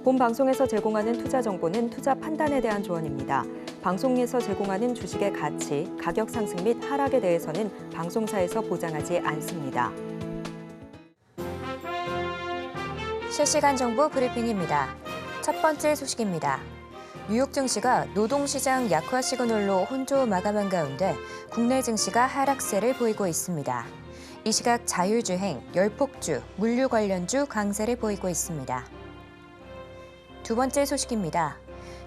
본 방송에서 제공하는 투자 정보는 투자 판단에 대한 조언입니다. 방송에서 제공하는 주식의 가치, 가격 상승 및 하락에 대해서는 방송사에서 보장하지 않습니다. 실시간 정보 브리핑입니다. 첫 번째 소식입니다. 뉴욕 증시가 노동시장 약화 시그널로 혼조 마감한 가운데 국내 증시가 하락세를 보이고 있습니다. 이 시각 자율주행, 열폭주, 물류 관련주 강세를 보이고 있습니다. 두 번째 소식입니다.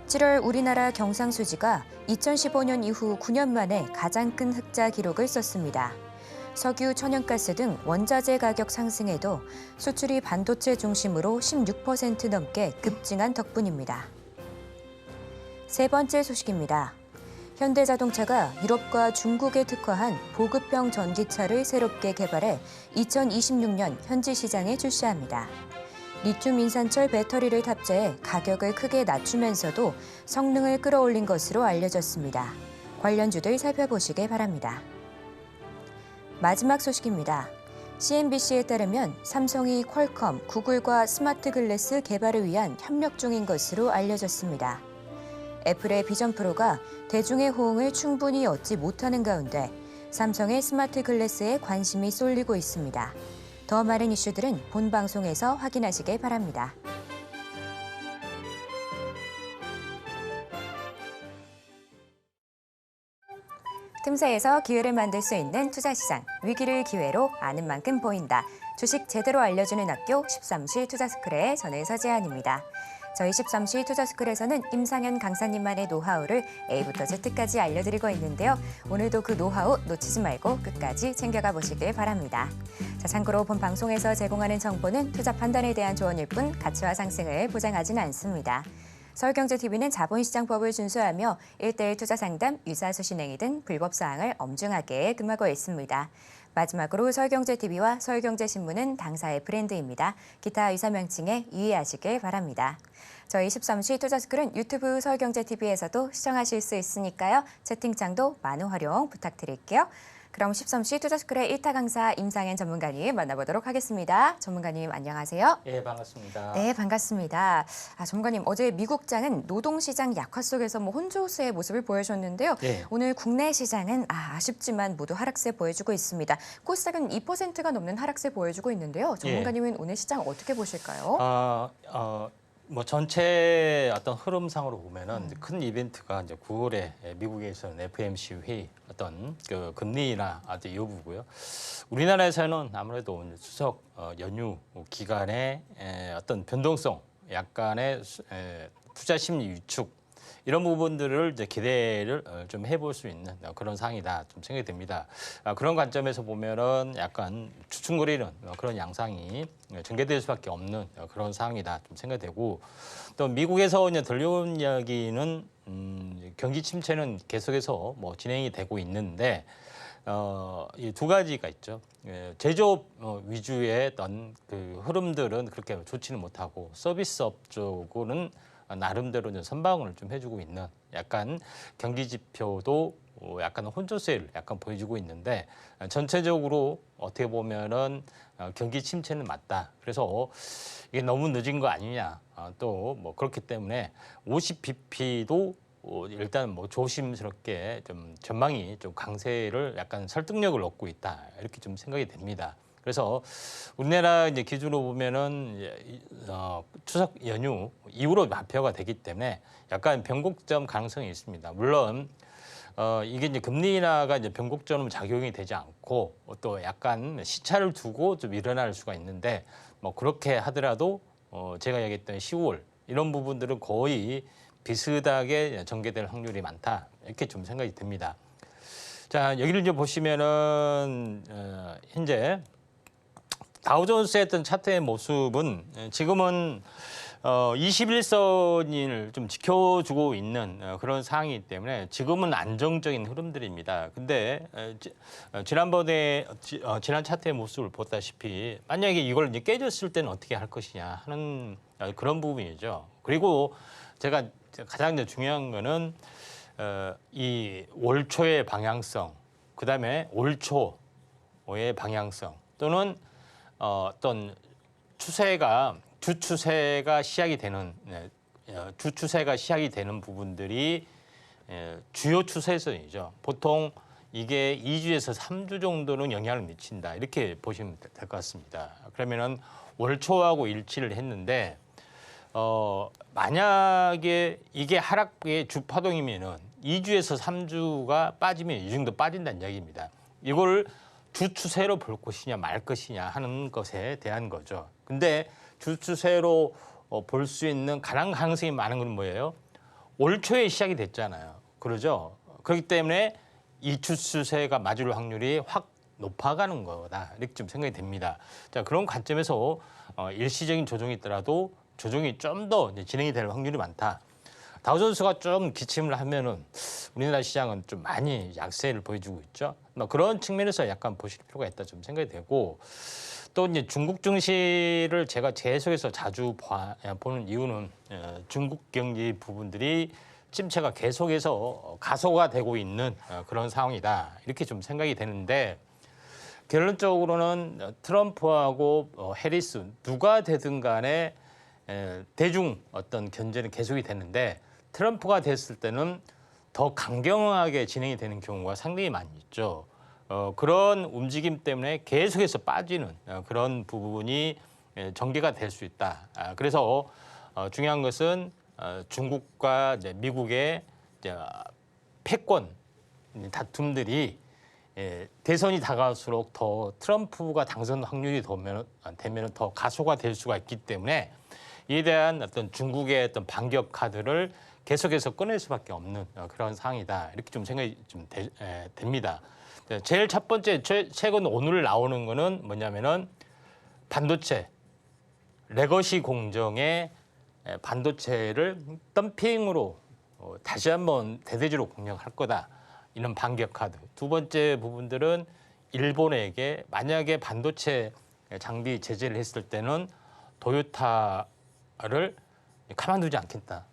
7월 우리나라 경상수지가 2015년 이후 9년 만에 가장 큰 흑자 기록을 썼습니다. 석유, 천연가스 등 원자재 가격 상승에도 수출이 반도체 중심으로 16% 넘게 급증한 덕분입니다. 세 번째 소식입니다. 현대자동차가 유럽과 중국에 특화한 보급형 전기차를 새롭게 개발해 2026년 현지 시장에 출시합니다. 리튬 인산철 배터리를 탑재해 가격을 크게 낮추면서도 성능을 끌어올린 것으로 알려졌습니다. 관련주들 살펴보시길 바랍니다. 마지막 소식입니다. CNBC에 따르면 삼성이 퀄컴, 구글과 스마트 글래스 개발을 위한 협력 중인 것으로 알려졌습니다. 애플의 비전 프로가 대중의 호응을 충분히 얻지 못하는 가운데 삼성의 스마트 글래스에 관심이 쏠리고 있습니다. 더 많은 이슈들은 본 방송에서 확인하시길 바랍니다. 틈새에서 기회를 만들 수 있는 투자시장, 위기를 기회로 아는 만큼 보인다. 주식 제대로 알려주는 학교 13시 투자스쿨의 저는 서지안입니다. 저희 13시 투자스쿨에서는 임상현 강사님만의 노하우를 A부터 Z까지 알려드리고 있는데요. 오늘도 그 노하우 놓치지 말고 끝까지 챙겨가 보시길 바랍니다. 자, 참고로 본 방송에서 제공하는 정보는 투자 판단에 대한 조언일 뿐 가치와 상승을 보장하지는 않습니다. 서울경제TV는 자본시장법을 준수하며 1:1 투자 상담, 유사수신 행위 등 불법 사항을 엄중하게 금하고 있습니다. 마지막으로 서울경제TV와 서울경제신문은 당사의 브랜드입니다. 기타 유사 명칭에 유의하시길 바랍니다. 저희 13시 투자스쿨은 유튜브 서울경제TV에서도 시청하실 수 있으니까요. 채팅창도 많은 활용 부탁드릴게요. 그럼 13시 투자스쿨의 1타 강사 임상현 전문가님 만나보도록 하겠습니다. 전문가님 안녕하세요. 네, 반갑습니다. 네, 반갑습니다. 전문가님, 어제 미국장은 노동시장 약화 속에서 혼조세의 모습을 보여줬는데요. 네. 오늘 국내 시장은 아쉽지만 모두 하락세 보여주고 있습니다. 코스닥은 2%가 넘는 하락세 보여주고 있는데요. 전문가님은 오늘 시장 어떻게 보실까요? 전체 어떤 흐름상으로 보면은 큰 이벤트가 이제 9월에 미국에서는 FOMC 회의 어떤 그 금리나 아주 이 부분고요. 우리나라에서는 아무래도 추석 연휴 기간에 어떤 변동성, 약간의 투자 심리 위축 이런 부분들을 이제 기대를 좀 해볼 수 있는 그런 상황이다 좀 생각이 됩니다. 그런 관점에서 보면은 약간 주춤거리는 그런 양상이 전개될 수밖에 없는 그런 상황이다 좀 생각이 되고, 또 미국에서 이제 들려온 이야기는 경기 침체는 계속해서 진행이 되고 있는데 이 두 가지가 있죠. 제조업 위주의 어떤 그 흐름들은 그렇게 좋지는 못하고 서비스업 쪽은 나름대로 좀 선방을 좀 해주고 있는 약간 경기 지표도 약간 혼조세를 약간 보여주고 있는데, 전체적으로 어떻게 보면은 경기 침체는 맞다. 그래서 이게 너무 늦은 거 아니냐. 또 그렇기 때문에 50bp도 일단 조심스럽게 좀 전망이 좀 강세를 약간 설득력을 얻고 있다. 이렇게 좀 생각이 됩니다. 그래서 우리나라 이제 기준으로 보면은 추석 연휴 이후로 발표가 되기 때문에 약간 변곡점 가능성이 있습니다. 물론 이게 이제 금리 인하가 이제 변곡점 작용이 되지 않고 또 약간 시차를 두고 좀 일어날 수가 있는데, 그렇게 하더라도 제가 얘기했던 10월 이런 부분들은 거의 비슷하게 전개될 확률이 많다, 이렇게 좀 생각이 듭니다. 자, 여기를 이제 보시면은 현재 다우존스의 어떤 차트의 모습은 지금은 21선을 좀 지켜주고 있는 그런 상황이기 때문에 지금은 안정적인 흐름들입니다. 근데 지난번에 지난 차트의 모습을 보다시피 만약에 이걸 이제 깨졌을 때는 어떻게 할 것이냐 하는 그런 부분이죠. 그리고 제가 가장 중요한 거는 이 올 초의 방향성, 그다음에 올 초의 방향성 또는 어떤 추세가 주추세가 시작이 되는 주추세가 시작이 되는 부분들이 주요 추세선이죠. 보통 이게 2주에서 3주 정도는 영향을 미친다 이렇게 보시면 될 것 같습니다. 그러면은 월초하고 일치를 했는데 만약에 이게 하락의 주파동이면은 2주에서 3주가 빠지면 이 정도 빠진다는 이야기입니다. 이걸 주추세로 볼 것이냐 말 것이냐 하는 것에 대한 거죠. 근데 주추세로 볼 수 있는 가능성이 많은 건 뭐예요? 올 초에 시작이 됐잖아요. 그러죠? 그렇기 때문에 이 주추세가 맞을 확률이 확 높아가는 거다. 이렇게 좀 생각이 됩니다. 자, 그런 관점에서 일시적인 조정이 있더라도 조정이 좀 더 진행이 될 확률이 많다. 다우존스가 좀 기침을 하면은 우리나라 시장은 좀 많이 약세를 보여주고 있죠. 그런 측면에서 약간 보실 필요가 있다 좀 생각이 되고 또 이제 중국 증시를 제가 계속해서 자주 보는 이유는 중국 경기 부분들이 침체가 계속해서 가속화되고 있는 그런 상황이다 이렇게 좀 생각이 되는데 결론적으로는 트럼프하고 해리스 누가 되든 간에 대중 어떤 견제는 계속이 되는데 트럼프가 됐을 때는 더 강경하게 진행이 되는 경우가 상당히 많이 있죠. 그런 움직임 때문에 계속해서 빠지는 그런 부분이 전개가 될 수 있다. 그래서 중요한 것은 중국과 이제 미국의 이제 패권 다툼들이 대선이 다가갈수록 더 트럼프가 당선 확률이 되면 더 가속화될 수가 있기 때문에 이에 대한 어떤 중국의 어떤 반격 카드를 계속해서 꺼낼 수밖에 없는 그런 상황이다. 이렇게 좀 생각이 좀 됩니다. 제일 첫 번째 최근 오늘 나오는 거는 뭐냐면은 반도체 레거시 공정의 반도체를 덤핑으로 다시 한번 대대적으로 공략할 거다. 이런 반격 카드. 두 번째 부분들은 일본에게 만약에 반도체 장비 제재를 했을 때는 도요타를 가만두지 않겠다.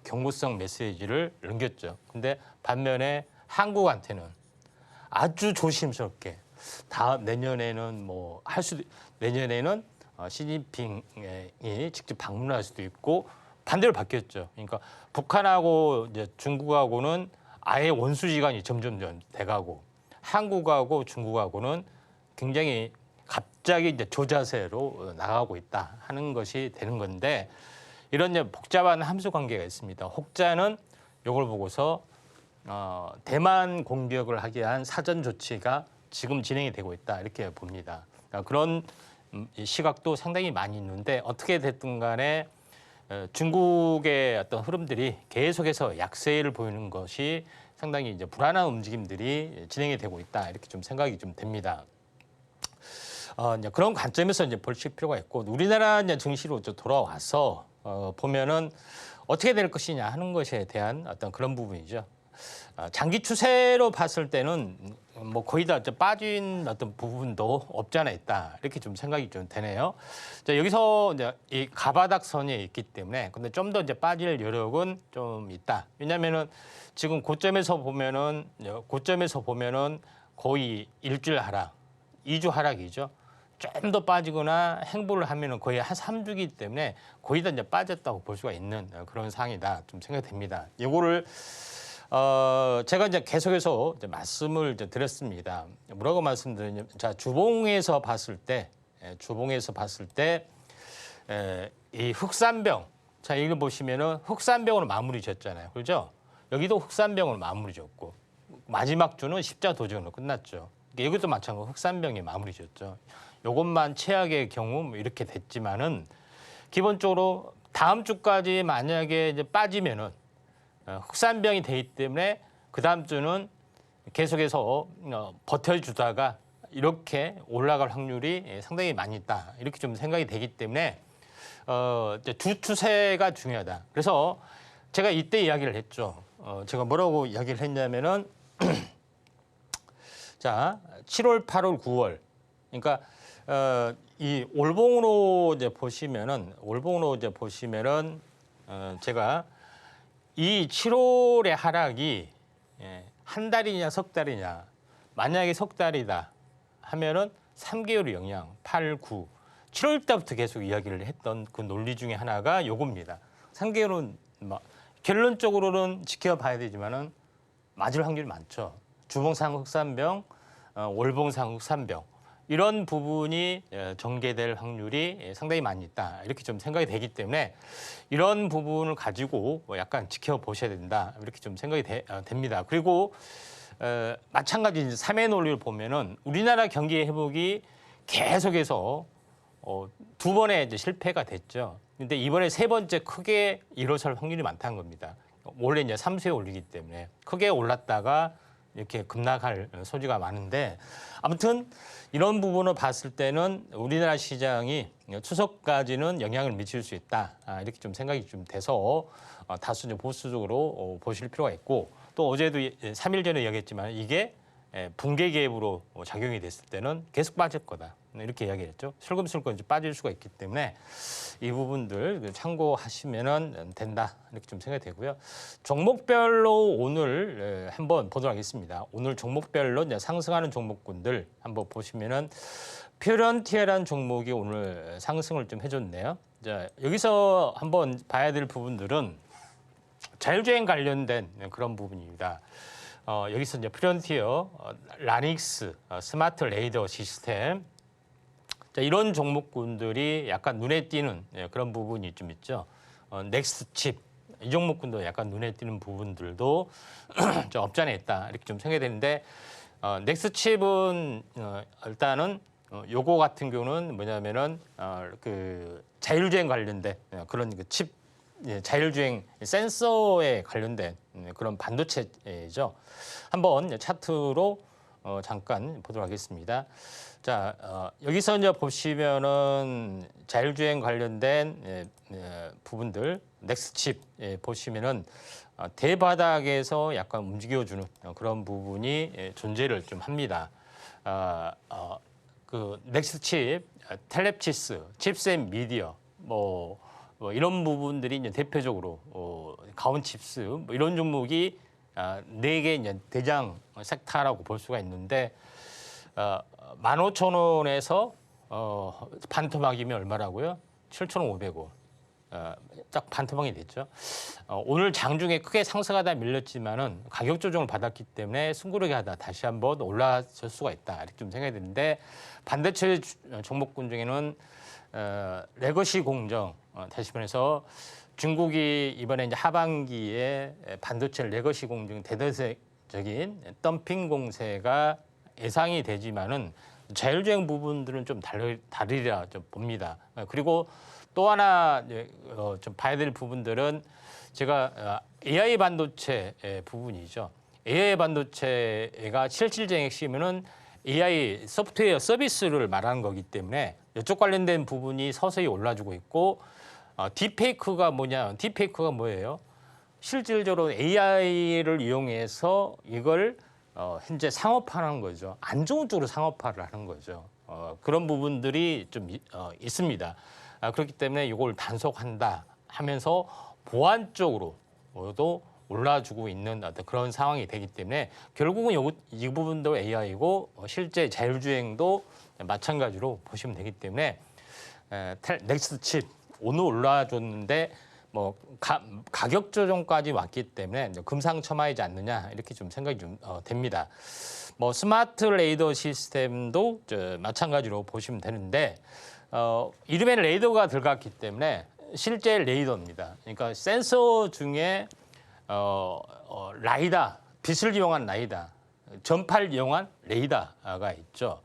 경고성 메시지를 넘겼죠. 근데 반면에 한국한테는 아주 조심스럽게 다음 내년에는 뭐 할 수도 내년에는 시진핑이 직접 방문할 수도 있고 반대로 바뀌었죠. 그러니까 북한하고 이제 중국하고는 아예 원수지간이 점점 돼가고 한국하고 중국하고는 굉장히 갑자기 이제 조자세로 나가고 있다 하는 것이 되는 건데 이런 이제 복잡한 함수 관계가 있습니다. 혹자는 이걸 보고서 대만 공격을 하기 위한 사전 조치가 지금 진행이 되고 있다 이렇게 봅니다. 그런 시각도 상당히 많이 있는데 어떻게 됐든 간에 중국의 어떤 흐름들이 계속해서 약세를 보이는 것이 상당히 이제 불안한 움직임들이 진행이 되고 있다 이렇게 좀 생각이 좀 됩니다. 이제 그런 관점에서 이제 보실 필요가 있고 우리나라 이제 증시로 돌아와서 보면은 어떻게 될 것이냐 하는 것에 대한 어떤 그런 부분이죠. 장기 추세로 봤을 때는 뭐 거의 다 빠진 어떤 부분도 없지 않아 있다 이렇게 좀 생각이 좀 되네요. 자, 여기서 이제 이 가바닥 선에 있기 때문에 근데 좀 더 이제 빠질 여력은 좀 있다. 왜냐하면은 지금 고점에서 보면은 거의 일주일 하락, 2주 하락이죠. 좀 더 빠지거나 행보를 하면은 거의 한 3주기 때문에 거의 다 이제 빠졌다고 볼 수가 있는 그런 상황이다 좀 생각됩니다. 이거를 제가 이제 계속해서 이제 말씀을 이제 드렸습니다. 뭐라고 말씀드리냐면, 자 주봉에서 봤을 때, 이 흑산병, 자 이거 보시면은 흑산병으로 마무리 졌잖아요, 그렇죠? 여기도 흑산병으로 마무리 졌고 마지막 주는 십자도전으로 끝났죠. 여기도 마찬가지로 흑산병이 마무리 졌죠. 이것만 최악의 경우 뭐 이렇게 됐지만은 기본적으로 다음 주까지 만약에 이제 빠지면은 흑산병이 되기 때문에 그 다음 주는 계속해서 버텨주다가 이렇게 올라갈 확률이 상당히 많이 있다. 이렇게 좀 생각이 되기 때문에 주 추세가 중요하다. 그래서 제가 이때 이야기를 했죠. 제가 뭐라고 이야기를 했냐면은 자 7월, 8월, 9월 그러니까 이 월봉으로 이제 보시면은 제가 이 7월의 하락이 한 달이냐 석 달이냐 만약에 석 달이다 하면은 3개월의 영향 8, 9 7월 달부터 계속 이야기를 했던 그 논리 중에 하나가 요겁니다. 상계론 결론적으로는 지켜봐야 되지만은 맞을 확률이 많죠. 주봉상 흑산병, 월봉상 흑산병 이런 부분이 전개될 확률이 상당히 많이 있다. 이렇게 좀 생각이 되기 때문에 이런 부분을 가지고 약간 지켜보셔야 된다. 이렇게 좀 생각이 됩니다. 그리고 마찬가지 이제 3회 논리를 보면은 우리나라 경기 회복이 계속해서 두 번의 이제 실패가 됐죠. 근데 이번에 세 번째 크게 일어설 확률이 많다는 겁니다. 원래 이제 3수에 올리기 때문에 크게 올랐다가 이렇게 급락할 소지가 많은데 아무튼 이런 부분을 봤을 때는 우리나라 시장이 추석까지는 영향을 미칠 수 있다. 이렇게 좀 생각이 좀 돼서 다소 좀 보수적으로 보실 필요가 있고 또 어제도 3일 전에 이야기했지만 이게 붕괴 갭으로 작용이 됐을 때는 계속 빠질 거다. 이렇게 이야기했죠. 슬금슬금 빠질 수가 있기 때문에 이 부분들 참고하시면 된다. 이렇게 좀 생각이 되고요. 종목별로 오늘 한번 보도록 하겠습니다. 오늘 종목별로 이제 상승하는 종목군들 한번 보시면은 퓨런티어라는 종목이 오늘 상승을 좀 해줬네요. 자, 여기서 한번 봐야 될 부분들은 자율주행 관련된 그런 부분입니다. 여기서 이제 퓨런티어, 라닉스, 스마트 레이더 시스템 자, 이런 종목군들이 약간 눈에 띄는 그런 부분이 좀 있죠. 넥스트 칩 이 종목군도 약간 눈에 띄는 부분들도 좀 없잖아 있다 이렇게 좀 생각이 되는데 넥스트 칩은 일단은 요거 같은 경우는 뭐냐면은 그 자율주행 관련된 그런 그 칩 자율주행 센서에 관련된 그런 반도체죠. 한번 차트로 잠깐 보도록 하겠습니다. 자, 여기서 이제 보시면은 자율주행 관련된 부분들, 넥스칩 보시면은 대바닥에서 약간 움직여주는 그런 부분이 존재를 좀 합니다. 그 넥스칩, 텔렙치스, 칩셋 미디어, 뭐 이런 부분들이 이제 대표적으로 가온칩스 뭐 이런 종목이 네 개 이제 대장 섹터라고 볼 수가 있는데 15,000원에서 반토막이면 얼마라고요? 7,500원. 딱 반토막이 됐죠. 오늘 장중에 크게 상승하다 밀렸지만은 가격 조정을 받았기 때문에 숨고르게 하다 다시 한번 올라설 수가 있다. 이렇게 좀 생각이 드는데 반도체 종목군 중에는 레거시 공정 다시 말해서 중국이 이번에 이제 하반기에 반도체 레거시 공정 대대적인 덤핑 공세가 예상이 되지만은 자율주행 부분들은 좀 다르리라 좀 봅니다. 그리고 또 하나 좀 봐야 될 부분들은 제가 AI 반도체 부분이죠. AI 반도체가 실질적인 핵심은 AI 소프트웨어 서비스를 말하는 거기 때문에 이쪽 관련된 부분이 서서히 올라주고 있고 딥페이크가 뭐냐? 딥페이크가 뭐예요? 실질적으로 AI를 이용해서 이걸 현재 상업화하는 거죠. 안 좋은 쪽으로 상업화를 하는 거죠. 그런 부분들이 좀 있습니다. 그렇기 때문에 이걸 단속한다 하면서 보안 쪽으로도 올라주고 있는 어떤 그런 상황이 되기 때문에 결국은 이 부분도 AI고 실제 자율주행도 마찬가지로 보시면 되기 때문에 넥스트 칩 오늘 올라줬는데 뭐 가격 조정까지 왔기 때문에 금상첨화이지 않느냐 이렇게 좀 생각이 좀 됩니다. 뭐 스마트 레이더 시스템도 마찬가지로 보시면 되는데 이름에는 레이더가 들어갔기 때문에 실제 레이더입니다. 그러니까 센서 중에 라이다 빛을 이용한 라이다, 전파를 이용한 레이더가 있죠.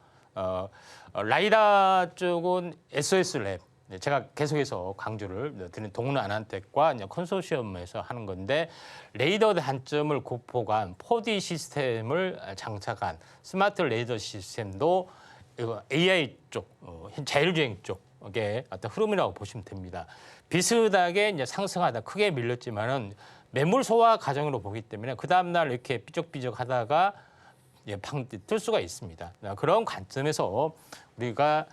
라이다 쪽은 SOS랩. 제가 계속해서 강조를 드린 동료 아난텍과 컨소시엄에서 하는 건데 레이더 단점을 극복한 4D 시스템을 장착한 스마트 레이더 시스템도 AI 쪽, 자율주행 쪽의 어떤 흐름이라고 보시면 됩니다. 비슷하게 이제 상승하다 크게 밀렸지만은 매물 소화 과정으로 보기 때문에 그 다음날 이렇게 삐적삐적 하다가 뜰 수가 있습니다. 그런 관점에서 우리가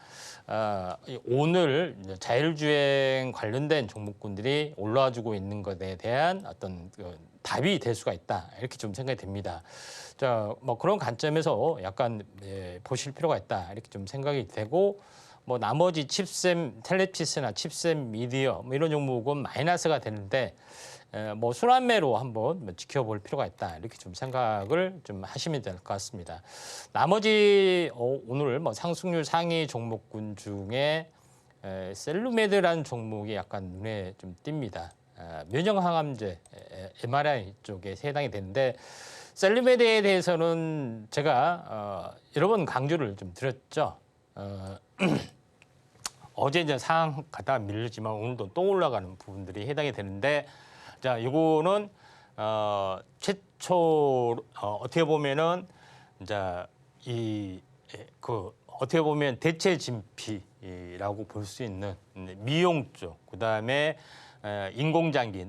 오늘 자율주행 관련된 종목군들이 올라와주고 있는 것에 대한 어떤 답이 될 수가 있다. 이렇게 좀 생각이 됩니다. 자, 뭐 그런 관점에서 약간 보실 필요가 있다. 이렇게 좀 생각이 되고 뭐 나머지 칩셈 텔레피스나 칩셈 미디어 뭐 이런 종목은 마이너스가 되는데 뭐 순환매로 한번 지켜볼 필요가 있다 이렇게 좀 생각을 좀 하시면 될 것 같습니다. 나머지 오늘 뭐 상승률 상위 종목군 중에 셀루메드라는 종목이 약간 눈에 좀 띕니다. 면역항암제 mRNA 쪽에 해당이 되는데 셀루메드에 대해서는 제가 여러 번 강조를 좀 드렸죠. 어제 이제 상황 가다가 밀리지만 오늘도 또 올라가는 부분들이 해당이 되는데 자, 이거는 최초 어떻게 보면은 이제 어떻게 보면 대체 진피라고 볼 수 있는 미용 쪽, 그다음에 인공장기,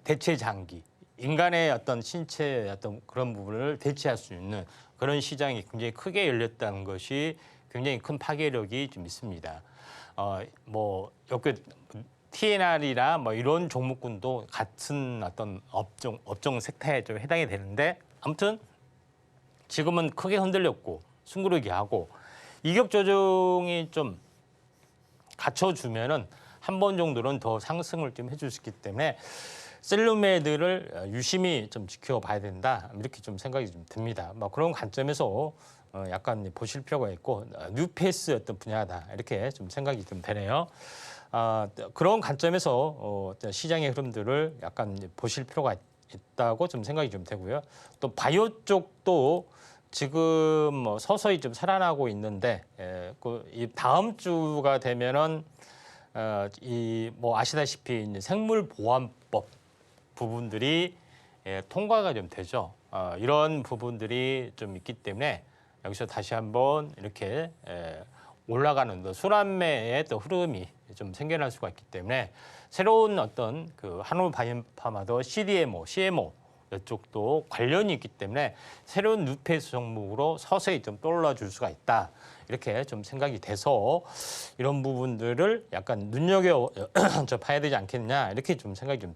대체 장기, 인간의 어떤 신체의 어떤 그런 부분을 대체할 수 있는 그런 시장이 굉장히 크게 열렸다는 것이 굉장히 큰 파괴력이 좀 있습니다. 뭐 여기 TNR이나 뭐 이런 종목군도 같은 어떤 업종 섹터에 좀 해당이 되는데 아무튼 지금은 크게 흔들렸고 숨고르기 하고 이격 조정이 좀 갖춰주면은 한 번 정도는 더 상승을 좀 해줄 수 있기 때문에 셀루메드를 유심히 좀 지켜봐야 된다 이렇게 좀 생각이 좀 듭니다. 뭐 그런 관점에서 약간 보실 필요가 있고 뉴페이스 어떤 분야다 이렇게 좀 생각이 좀 되네요. 그런 관점에서 시장의 흐름들을 약간 보실 필요가 있다고 좀 생각이 좀 되고요. 또 바이오 쪽도 지금 뭐 서서히 좀 살아나고 있는데 이 다음 주가 되면은 이 뭐 아시다시피 이제 생물보안법 부분들이 통과가 좀 되죠. 이런 부분들이 좀 있기 때문에 여기서 다시 한번 이렇게 올라가는 순환매의 또 흐름이 좀 생겨날 수가 있기 때문에 새로운 어떤 그 한올바이오파마도 CMO 이쪽도 관련이 있기 때문에 새로운 뉴페이스 종목으로 서서히 좀 떠올라줄 수가 있다. 이렇게 좀 생각이 돼서 이런 부분들을 약간 눈여겨봐야 되지 않겠냐 이렇게 좀 생각이 좀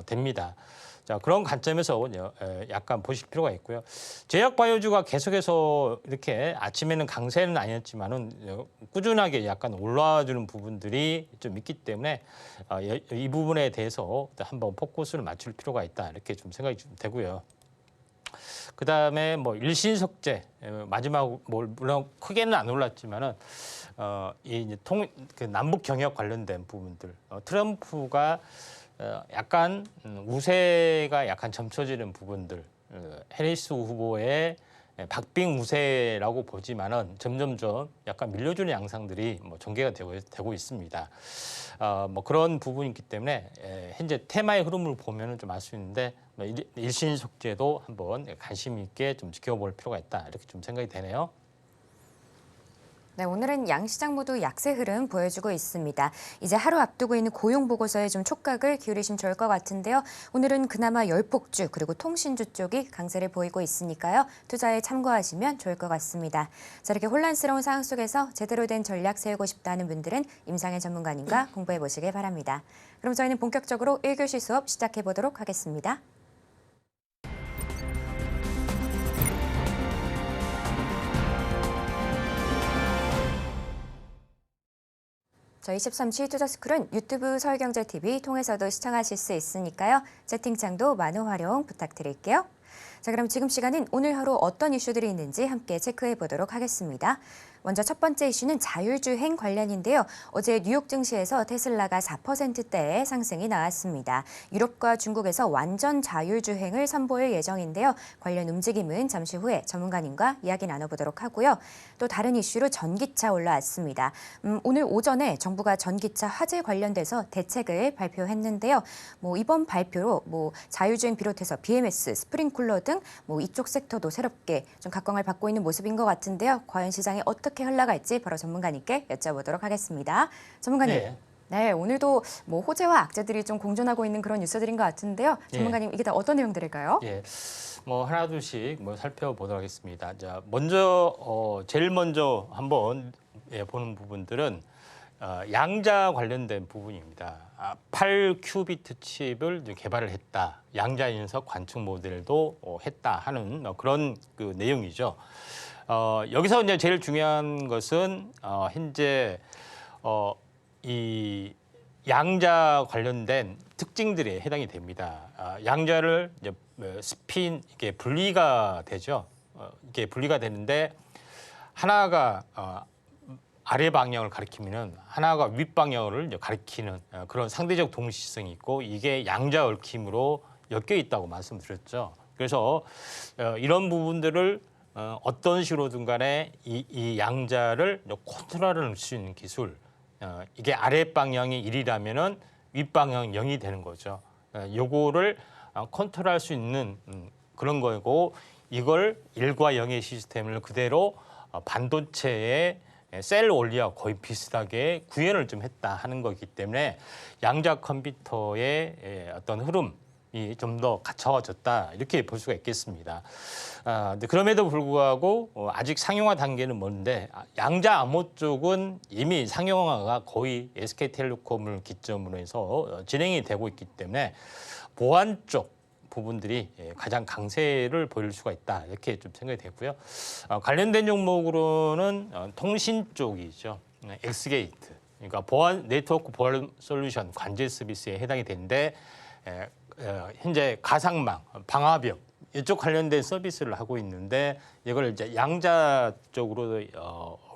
됩니다. 자, 그런 관점에서 약간 보실 필요가 있고요. 제약바이오주가 계속해서 이렇게 아침에는 강세는 아니었지만은 꾸준하게 약간 올라와주는 부분들이 좀 있기 때문에 이 부분에 대해서 한번 포커스를 맞출 필요가 있다 이렇게 좀 생각이 좀 되고요. 그다음에 뭐 일신석재 마지막 물론 크게는 안 올랐지만은 그 남북 경협 관련된 부분들 트럼프가 약간 우세가 약간 점쳐지는 부분들 해리스 후보의 박빙 우세라고 보지만은 점점점 약간 밀려주는 양상들이 뭐 전개가 되고 있습니다. 뭐 그런 부분이 있기 때문에 현재 테마의 흐름을 보면은 좀 알 수 있는데 일신석재도 한번 관심 있게 좀 지켜볼 필요가 있다 이렇게 좀 생각이 되네요. 네, 오늘은 양시장 모두 약세 흐름 보여주고 있습니다. 이제 하루 앞두고 있는 고용 보고서에 좀 촉각을 기울이시면 좋을 것 같은데요. 오늘은 그나마 열폭주 그리고 통신주 쪽이 강세를 보이고 있으니까요. 투자에 참고하시면 좋을 것 같습니다. 자, 이렇게 혼란스러운 상황 속에서 제대로 된 전략 세우고 싶다는 분들은 임상의 전문가님과 공부해 보시길 바랍니다. 그럼 저희는 본격적으로 1교시 수업 시작해 보도록 하겠습니다. 저희 13시 투자스쿨은 유튜브 서울경제TV 통해서도 시청하실 수 있으니까요. 채팅창도 많은 활용 부탁드릴게요. 자, 그럼 지금 시간은 오늘 하루 어떤 이슈들이 있는지 함께 체크해 보도록 하겠습니다. 먼저 첫 번째 이슈는 자율주행 관련인데요. 어제 뉴욕 증시에서 테슬라가 4%대의 상승이 나왔습니다. 유럽과 중국에서 완전 자율주행을 선보일 예정인데요. 관련 움직임은 잠시 후에 전문가님과 이야기 나눠보도록 하고요. 또 다른 이슈로 전기차 올라왔습니다. 오늘 오전에 정부가 전기차 화재 관련돼서 대책을 발표했는데요. 이번 발표로 자율주행 비롯해서 BMS, 스프링쿨러 등 이쪽 섹터도 새롭게 좀 각광을 받고 있는 모습인 것 같은데요. 과연 시장이 어떻게 흘러갈지 바로 전문가님께 여쭤보도록 하겠습니다. 전문가님. 네, 오늘도 호재와 악재들이 좀 공존하고 있는 그런 뉴스들인 것 같은데요. 전문가님, 이게 다 어떤 내용들일까요? 하나 둘씩 살펴보도록 하겠습니다. 자, 제일 먼저 한번 보는 부분들은 양자 관련된 부분입니다. 8큐비트 칩을 개발을 했다. 양자 인석 관측 모델도 했다 하는 그런 그 내용이죠. 여기서 이제 제일 중요한 것은 현재 이 양자 관련된 특징들에 해당이 됩니다. 양자를 이제 스핀 이게 분리가 되죠. 이게 분리가 되는데 하나가 아래 방향을 가리키면은 하나가 윗 방향을 이제 가리키는 그런 상대적 동시성이 있고 이게 양자 얽힘으로 엮여 있다고 말씀드렸죠. 그래서 이런 부분들을 어떤 식으로든 간에 이 양자를 컨트롤할 수 있는 기술, 이게 아래 방향이 1이라면은 윗 방향 0이 되는 거죠. 요거를 컨트롤할 수 있는 그런 거고 이걸 1과 0의 시스템을 그대로 반도체의 셀 원리와 거의 비슷하게 구현을 좀 했다 하는 거기 때문에 양자 컴퓨터의 어떤 흐름이 좀 더 갖춰졌다 이렇게 볼 수가 있겠습니다. 근데 그럼에도 불구하고 아직 상용화 단계는 먼데 양자 암호 쪽은 이미 상용화가 거의 SK텔레콤을 기점으로 해서 진행이 되고 있기 때문에 보안 쪽 부분들이 가장 강세를 보일 수가 있다 이렇게 좀 생각이 되고요. 관련된 종목으로는 통신 쪽이죠. 엑스게이트, 그러니까 보안 네트워크 보안 솔루션 관제 서비스에 해당이 되는데 현재 가상망, 방화벽 이쪽 관련된 서비스를 하고 있는데 이걸 이제 양자 쪽으로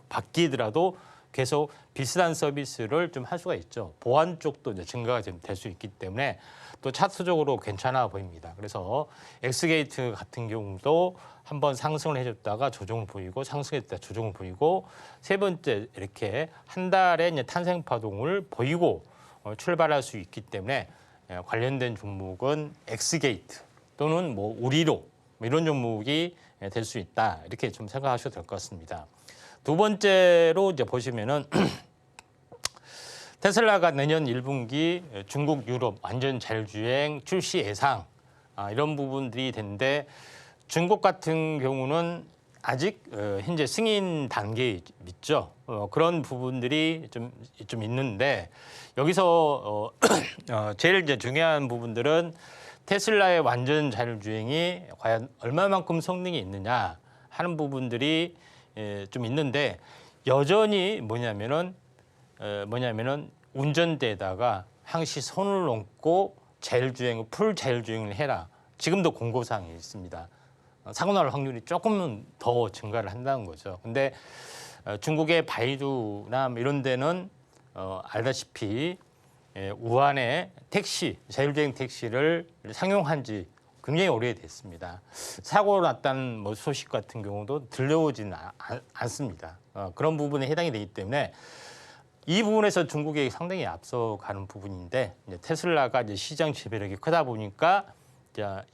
바뀌더라도 계속 비슷한 서비스를 좀 할 수가 있죠. 보안 쪽도 이제 증가가 좀 될 수 있기 때문에 또 차트적으로 괜찮아 보입니다. 그래서 엑스게이트 같은 경우도 한번 상승을 해줬다가 조정을 보이고 상승했다 조정을 보이고 세 번째 이렇게 한 달에 이제 탄생 파동을 보이고 출발할 수 있기 때문에 관련된 종목은 엑스게이트 또는 뭐 우리로 이런 종목이 될 수 있다 이렇게 좀 생각하셔도 될 것 같습니다. 두 번째로 이제 보시면은 테슬라가 내년 1분기 중국, 유럽 완전 자율주행 출시 예상 이런 부분들이 되는데 중국 같은 경우는 아직 현재 승인 단계에 있죠. 그런 부분들이 좀 있는데 여기서 제일 이제 중요한 부분들은 테슬라의 완전 자율주행이 과연 얼마만큼 성능이 있느냐 하는 부분들이 좀 있는데 여전히 뭐냐면은 운전대에다가 항시 손을 얹고 풀 자율주행을 해라. 지금도 공고사항이 있습니다. 사고 날 확률이 조금은 더 증가를 한다는 거죠. 근데 중국의 바이두나 이런 데는 알다시피 우한의 자율주행 택시를 상용한 지 굉장히 오래됐습니다. 사고 났다는 뭐 소식 같은 경우도 들려오지는 않습니다. 그런 부분에 해당이 되기 때문에 이 부분에서 중국이 상당히 앞서가는 부분인데 이제 테슬라가 이제 시장 지배력이 크다 보니까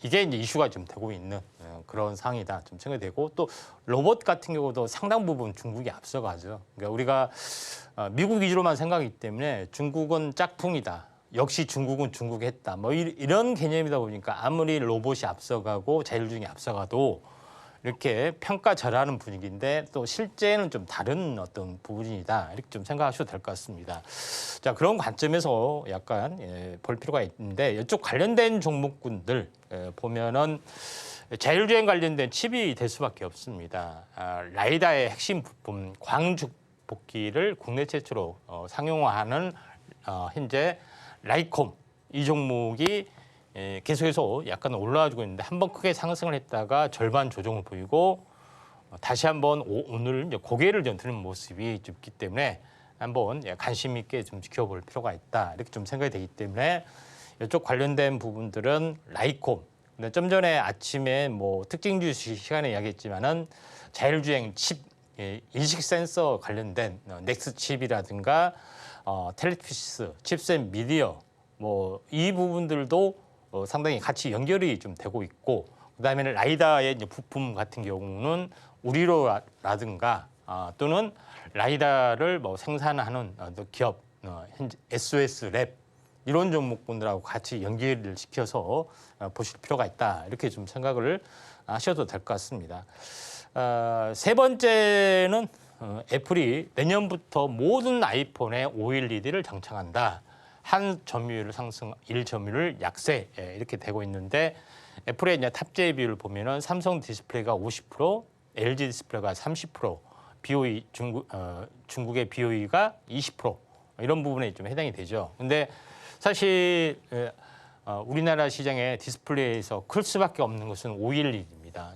이게 이제 이슈가 좀 되고 있는 그런 상황이다 좀 생각이 되고 또 로봇 같은 경우도 상당 부분 중국이 앞서가죠. 그러니까 우리가 미국 위주로만 생각하기 때문에 중국은 짝퉁이다. 역시 중국은 중국이 했다. 뭐 이런 개념이다 보니까 아무리 로봇이 앞서가고 자율주행이 앞서가도 이렇게 평가절하하는 분위기인데 또 실제는 좀 다른 어떤 부분이다 이렇게 좀 생각하셔도 될 것 같습니다. 자, 그런 관점에서 약간 볼 필요가 있는데 이쪽 관련된 종목군들 보면은 자율주행 관련된 칩이 될 수밖에 없습니다. 라이다의 핵심 부품 광죽복기를 국내 최초로 상용화하는 현재 라이콤 이 종목이 계속해서 약간 올라와주고 있는데 한번 크게 상승을 했다가 절반 조정을 보이고 다시 한번 오늘 이제 고개를 좀 드는 모습이 좀 있기 때문에 한번 관심 있게 좀 지켜볼 필요가 있다 이렇게 좀 생각이 되기 때문에 이쪽 관련된 부분들은 라이콤. 근데 좀 전에 아침에 뭐 특징주 시간에 이야기했지만은 자율주행 칩 인식 센서 관련된 넥스 칩이라든가 텔레피스, 칩셋 미디어 뭐 이 부분들도 상당히 같이 연결이 좀 되고 있고 그다음에는 라이다의 이제 부품 같은 경우는 우리로라든가 또는 라이다를 뭐 생산하는 기업 현재 SOS랩 이런 종목분들하고 같이 연결을 시켜서 보실 필요가 있다 이렇게 좀 생각을 하셔도 될 것 같습니다. 세 번째는 애플이 내년부터 모든 아이폰에 OLED를 장착한다. 한 점유율 상승, 1점유율 약세 이렇게 되고 있는데 애플의 이제 탑재 비율을 보면은 삼성 디스플레이가 50%, LG 디스플레이가 30%, BOE 중국의 BOE가 20% 이런 부분에 좀 해당이 되죠. 근데 사실 우리나라 시장의 디스플레이에서 클 수밖에 없는 것은 OLED입니다.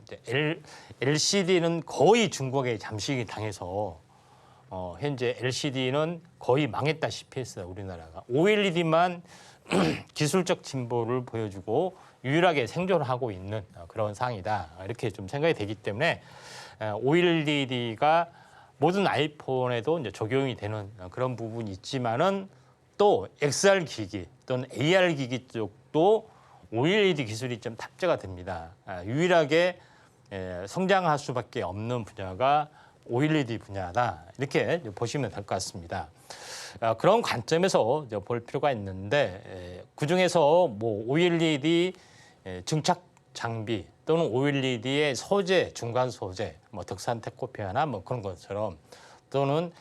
LCD는 거의 중국에 잠식이 당해서 현재 LCD는 거의 망했다시피 했어요. 우리나라가. OLED만 기술적 진보를 보여주고 유일하게 생존하고 있는 그런 상황이다. 이렇게 좀 생각이 되기 때문에 OLED가 모든 아이폰에도 이제 적용이 되는 그런 부분이 있지만은 또 XR 기기 또는 AR 기기 쪽도 OLED 기술이 좀 탑재가 됩니다. 유일하게 성장할 수밖에 없는 분야가 OLED 분야다. 이렇게 보시면 될 것 같습니다. 그런 관점에서 볼 필요가 있는데 그중에서 뭐 OLED 증착 장비 또는 OLED의 소재, 중간 소재, 뭐 덕산 테코피아나 뭐 그런 것처럼 또는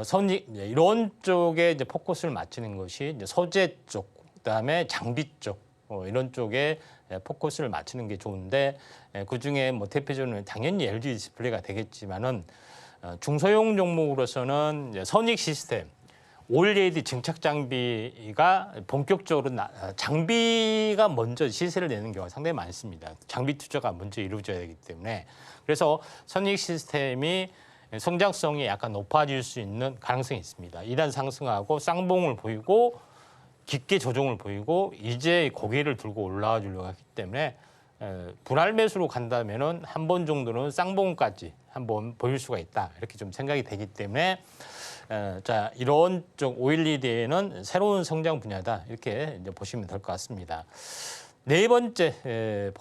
선익 이런 쪽에 이제 포커스를 맞추는 것이 이제 소재 쪽, 그다음에 장비 쪽 이런 쪽에 포커스를 맞추는 게 좋은데 그 중에 뭐 대표적으로 당연히 LG 디스플레이가 되겠지만은 중소형 종목으로서는 이제 선익 시스템, OLED 증착 장비가 본격적으로 장비가 먼저 시세를 내는 경우가 상당히 많습니다. 장비 투자가 먼저 이루어져야 되기 때문에 그래서 선익 시스템이 성장성이 약간 높아질 수 있는 가능성이 있습니다. 이단 상승하고 쌍봉을 보이고 깊게 조정을 보이고 이제 고개를 들고 올라와 주려고 하기 때문에 분할 매수로 간다면은 한 번 정도는 쌍봉까지 한번 보일 수가 있다. 이렇게 좀 생각이 되기 때문에 자 이런 쪽 OLED에는 새로운 성장 분야다. 이렇게 이제 보시면 될 것 같습니다. 네 번째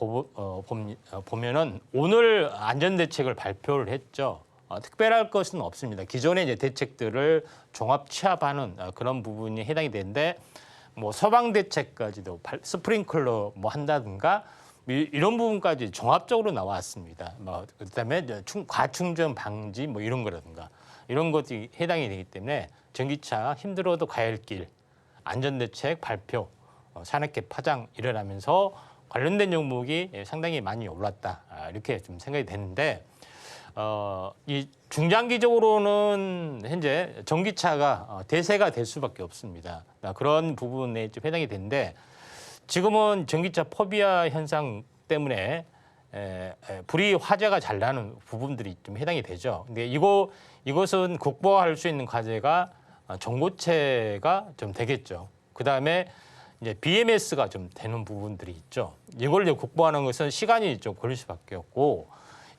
보면은 오늘 안전 대책을 발표를 했죠. 특별할 것은 없습니다. 기존의 이제 대책들을 종합 취합하는 그런 부분이 해당이 되는데 뭐 서방 대책까지도 스프링클러 뭐 한다든가 이런 부분까지 종합적으로 나왔습니다. 뭐 그다음에 과충전 방지 뭐 이런 거라든가 이런 것이 해당이 되기 때문에 전기차 힘들어도 가야 할 길 안전대책 발표 산업계 파장 일어나면서 관련된 종목이 상당히 많이 올랐다 이렇게 좀 생각이 되는데 이 중장기적으로는 현재 전기차가 대세가 될 수밖에 없습니다. 그런 부분에 좀 해당이 되는데 지금은 전기차 포비아 현상 때문에 불이 화재가 잘 나는 부분들이 좀 해당이 되죠. 근데 이것은 극복할 수 있는 과제가 전고체가 좀 되겠죠. 그 다음에 이제 BMS가 좀 되는 부분들이 있죠. 이걸 이제 극복하는 것은 시간이 좀 걸릴 수밖에 없고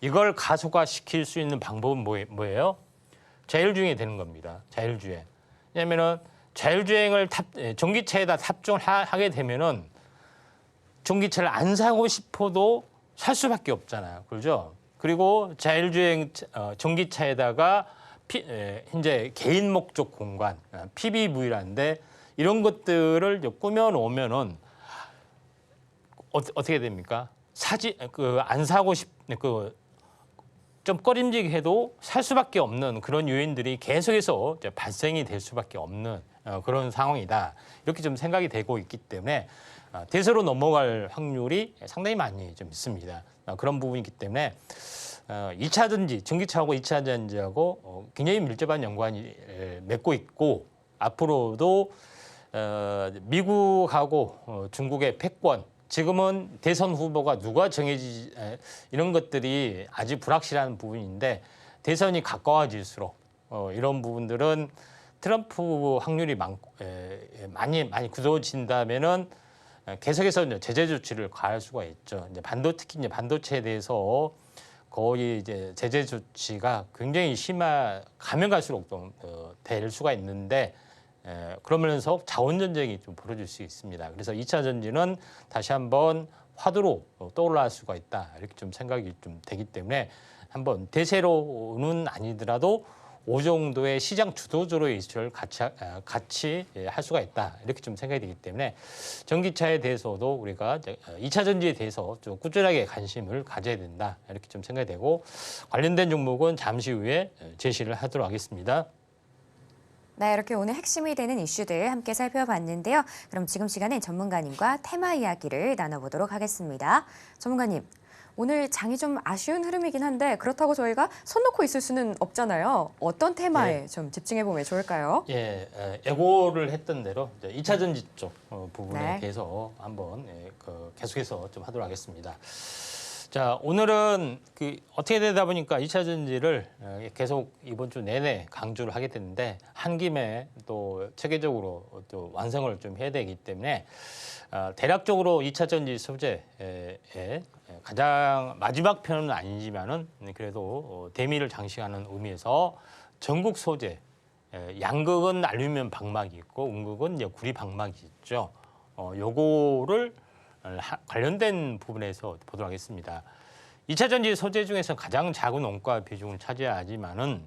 이걸 가속화시킬 수 있는 방법은 뭐예요? 자율주행이 되는 겁니다. 자율주행. 왜냐하면은 자율주행을 전기차에다 탑승하게 되면은 전기차를 안 사고 싶어도 살 수밖에 없잖아요. 그렇죠? 그리고 자율주행 전기차에다가 현재 개인 목적 공간 PBV라는데 이런 것들을 꾸며 놓으면은 어떻게 됩니까? 안 사고 좀 꺼림직해도 살 수밖에 없는 그런 요인들이 계속해서 발생이 될 수밖에 없는 그런 상황이다. 이렇게 좀 생각이 되고 있기 때문에 대세로 넘어갈 확률이 상당히 많이 좀 있습니다. 그런 부분이기 때문에 2차 전지, 전기차하고 2차 전지하고 굉장히 밀접한 연관이 맺고 있고 앞으로도 미국하고 중국의 패권 지금은 대선 후보가 누가 정해지지 이런 것들이 아직 불확실한 부분인데 대선이 가까워질수록 이런 부분들은 트럼프 확률이 많이 굳어진다면은 계속해서 이제 제재 조치를 가할 수가 있죠. 이제 특히 이제 반도체에 대해서 거의 이제 제재 조치가 굉장히 가면 갈수록 될 수가 있는데 그러면서 자원 전쟁이 좀 벌어질 수 있습니다. 그래서 2차 전지는 다시 한번 화두로 떠올라올 수가 있다. 이렇게 좀 생각이 좀 되기 때문에 한번 대세로는 아니더라도 오 정도의 시장 주도주로의 이슈를 같이 할 수가 있다. 이렇게 좀 생각이 되기 때문에 전기차에 대해서도 우리가 2차 전지에 대해서 좀 꾸준하게 관심을 가져야 된다. 이렇게 좀 생각이 되고 관련된 종목은 잠시 후에 제시를 하도록 하겠습니다. 네, 이렇게 오늘 핵심이 되는 이슈들 함께 살펴봤는데요. 그럼 지금 시간에 전문가님과 테마 이야기를 나눠보도록 하겠습니다. 전문가님, 오늘 장이 좀 아쉬운 흐름이긴 한데 그렇다고 저희가 손 놓고 있을 수는 없잖아요. 어떤 테마에 좀 집중해 보면 좋을까요? 예, 예고를 했던 대로 이제 2차 전지 쪽 부분에 네. 대해서 한번 계속해서 좀 하도록 하겠습니다. 자, 오늘은 어떻게 되다 보니까 2차 전지를 계속 이번 주 내내 강조를 하게 됐는데 한 김에 또 체계적으로 또 완성을 좀 해야 되기 때문에 대략적으로 2차 전지 소재의 가장 마지막 편은 아니지만은 그래도 대미를 장식하는 의미에서 전국 소재, 양극은 알루미늄 방막이 있고 음극은 이제 구리 방막이 있죠. 요거를 관련된 부분에서 보도록 하겠습니다. 2차 전지 소재 중에서 가장 작은 원가 비중을 차지하지만은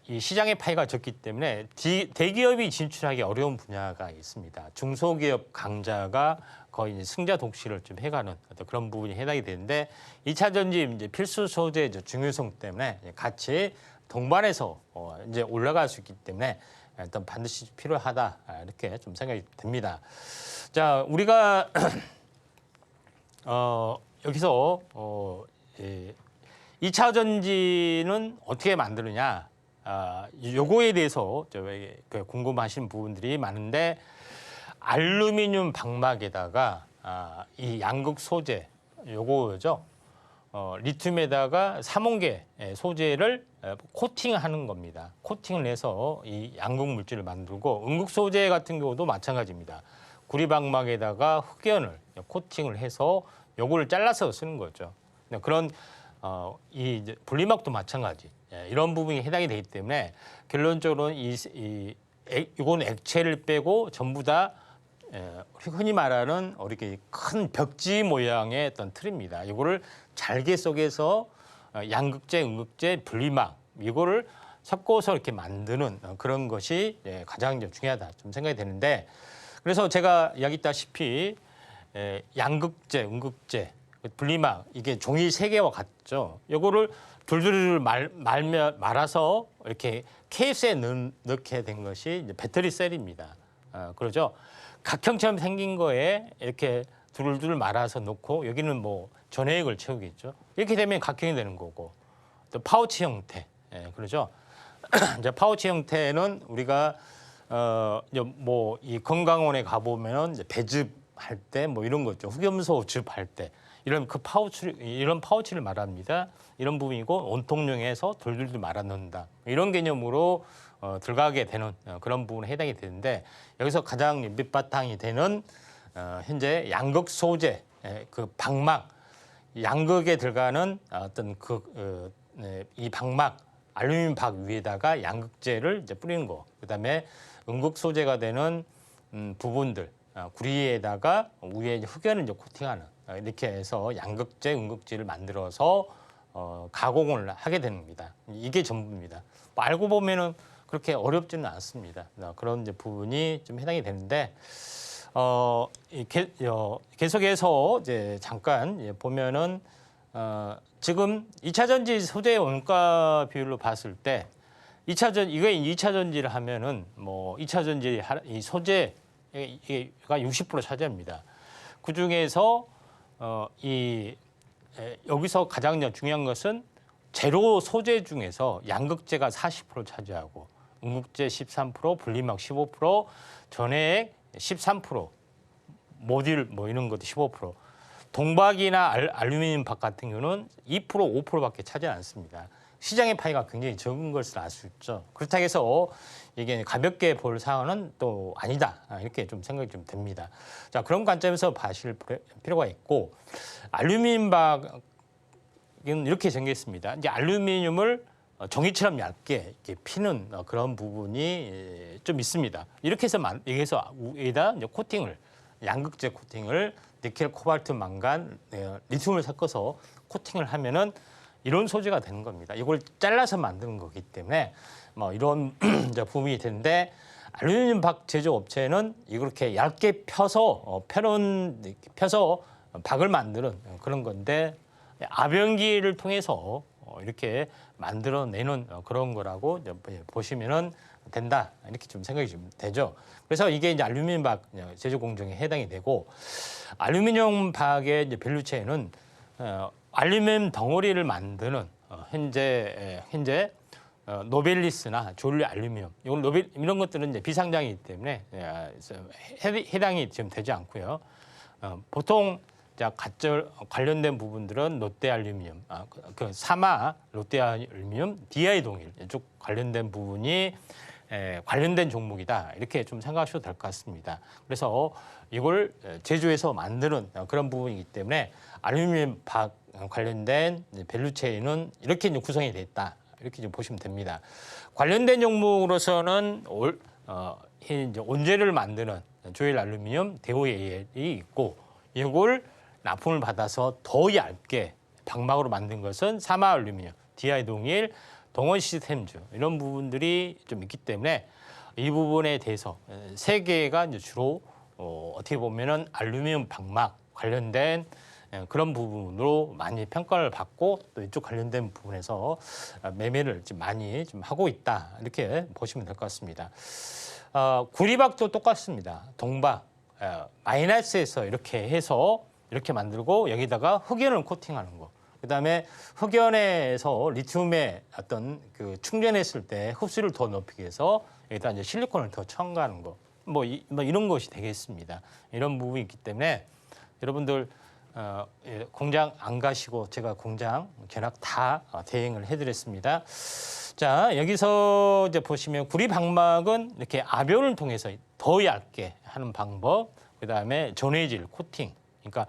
이 시장의 파이가 적기 때문에 대기업이 진출하기 어려운 분야가 있습니다. 중소기업 강자가 거의 이제 승자 독식을 좀 해가는 어떤 그런 부분이 해당이 되는데 2차 전지 이제 필수 소재의 중요성 때문에 같이 동반해서 이제 올라갈 수 있기 때문에 일단 반드시 필요하다 이렇게 좀 생각이 됩니다. 자, 우리가 여기서 2차 전지는 어떻게 만드느냐, 요거에 대해서 궁금하신 부분들이 많은데 알루미늄 방막에다가 이 양극 소재 요거죠. 리튬에다가 삼원계 소재를 코팅하는 겁니다. 코팅을 해서 이 양극 물질을 만들고 음극 소재 같은 경우도 마찬가지입니다. 구리방막에다가 흑연을 코팅을 해서 요거를 잘라서 쓰는 거죠. 그런 이 분리막도 마찬가지. 이런 부분이 해당이 되기 때문에 결론적으로는 이건 액체를 빼고 전부 다 흔히 말하는 이렇게 큰 벽지 모양의 어떤 틀입니다. 이거를 잘게 속에서 양극재, 음극재, 분리막 이거를 섞어서 이렇게 만드는 그런 것이 가장 중요하다 좀 생각이 되는데, 그래서 제가 이야기했다시피 양극재, 음극재, 분리막 이게 종이 3개와 같죠. 이거를 둘둘 말아서 이렇게 케이스에 넣게 된 것이 이제 배터리 셀입니다. 그러죠. 각형처럼 생긴 거에 이렇게 둘둘 말아서 놓고 여기는 뭐 전해액을 채우겠죠. 이렇게 되면 각형이 되는 거고, 또 파우치 형태, 그러죠. 이제 파우치 형태는 우리가 뭐 이 건강원에 가 보면은 배즙 할 때 뭐 이런 거죠. 흑염소 즙 할 때 이런 이런 파우치를 말합니다. 이런 부분이고 원통용해서 돌돌돌 말아 넣는다. 이런 개념으로 들어가게 되는 그런 부분에 해당이 되는데, 여기서 가장 밑바탕이 되는 현재 양극 소재, 그 방막, 양극에 들어가는 어떤 이 방막 알루미늄 박 위에다가 양극재를 이제 뿌리는 거. 그다음에 음극 소재가 되는 부분들 구리에다가 위에 이제 흑연을 이제 코팅하는 이렇게 해서 양극재, 음극재를 만들어서 가공을 하게 됩니다. 이게 전부입니다. 뭐 알고 보면은 그렇게 어렵지는 않습니다. 그런 이제 부분이 좀 해당이 되는데 계속해서 이제 잠깐 보면은 지금 2차 전지 소재 원가 비율로 봤을 때 이게 2차 전지를 하면은 뭐 2차 전지 이 소재가 60% 차지합니다. 그 중에서 여기서 가장 중요한 것은 재료 소재 중에서 양극재가 40% 차지하고 음극재 13%, 분리막 15%, 전해액 13%, 모듈 뭐 이런 것도 15%, 동박이나 알루미늄 박 같은 경우는 2%, 5%밖에 차지 않습니다. 시장의 파이가 굉장히 적은 것을 알 수 있죠. 그렇다고 해서 이게 가볍게 볼 사안은 또 아니다. 이렇게 좀 생각이 좀 됩니다. 자, 그런 관점에서 봐실 필요가 있고, 알루미늄 박은 이렇게 생겼습니다. 이제 알루미늄을 종이처럼 얇게 이렇게 피는 그런 부분이 좀 있습니다. 이렇게 해서 여기서 위에다 이제 코팅을, 양극재 코팅을 니켈, 코발트, 망간, 리튬을 섞어서 코팅을 하면은 이런 소재가 되는 겁니다. 이걸 잘라서 만드는 거기 때문에 뭐 이런 부분이 되는데, 알루미늄 박 제조 업체는 이렇게 얇게 펴서 박을 만드는 그런 건데, 압연기를 통해서 이렇게 만들어내는 그런 거라고 보시면은 된다, 이렇게 좀 생각이 좀 되죠. 그래서 이게 이제 알루미늄 박 제조 공정에 해당이 되고, 알루미늄 박의 이제 밸류체인은 알루미늄 덩어리를 만드는 현재 노벨리스나 조류 알루미늄 이런 것들은 이제 비상장이기 때문에 해당이 지금 되지 않고요. 보통 관련된 부분들은 롯데알루미늄, 그 사마 롯데알루미늄, DI 동일 이쪽 관련된 부분이 관련된 종목이다 이렇게 좀 생각하셔도 될 것 같습니다. 그래서 이걸 제조해서 만드는 그런 부분이기 때문에 알루미늄 박 관련된 밸류체인은 이렇게 이제 구성이 됐다 이렇게 좀 보시면 됩니다. 관련된 종목으로서는 이제 온재를 만드는 조일 알루미늄 대오AL이 있고 이걸 납품을 받아서 더 얇게 방막으로 만든 것은 사마 알루미늄, DI 동일, 동원 시스템즈 이런 부분들이 좀 있기 때문에 이 부분에 대해서 세 개가 이제 주로 어떻게 보면은 알루미늄 방막 관련된 그런 부분으로 많이 평가를 받고 또 이쪽 관련된 부분에서 매매를 좀 많이 좀 하고 있다 이렇게 보시면 될 것 같습니다. 구리박도 똑같습니다. 동박 마이너스에서 이렇게 해서 이렇게 만들고 여기다가 흑연을 코팅하는 거. 그다음에 흑연에서 리튬의 어떤 그 충전했을 때 흡수를 더 높이기 위해서 여기다 이제 실리콘을 더 첨가하는 거. 뭐 이런 것이 되겠습니다. 이런 부분이 있기 때문에 여러분들 공장 안 가시고 제가 공장 견학 다 대행을 해드렸습니다. 자 여기서 이제 보시면 구리 방막은 이렇게 압연을 통해서 더 얇게 하는 방법. 그다음에 전해질 코팅. 그러니까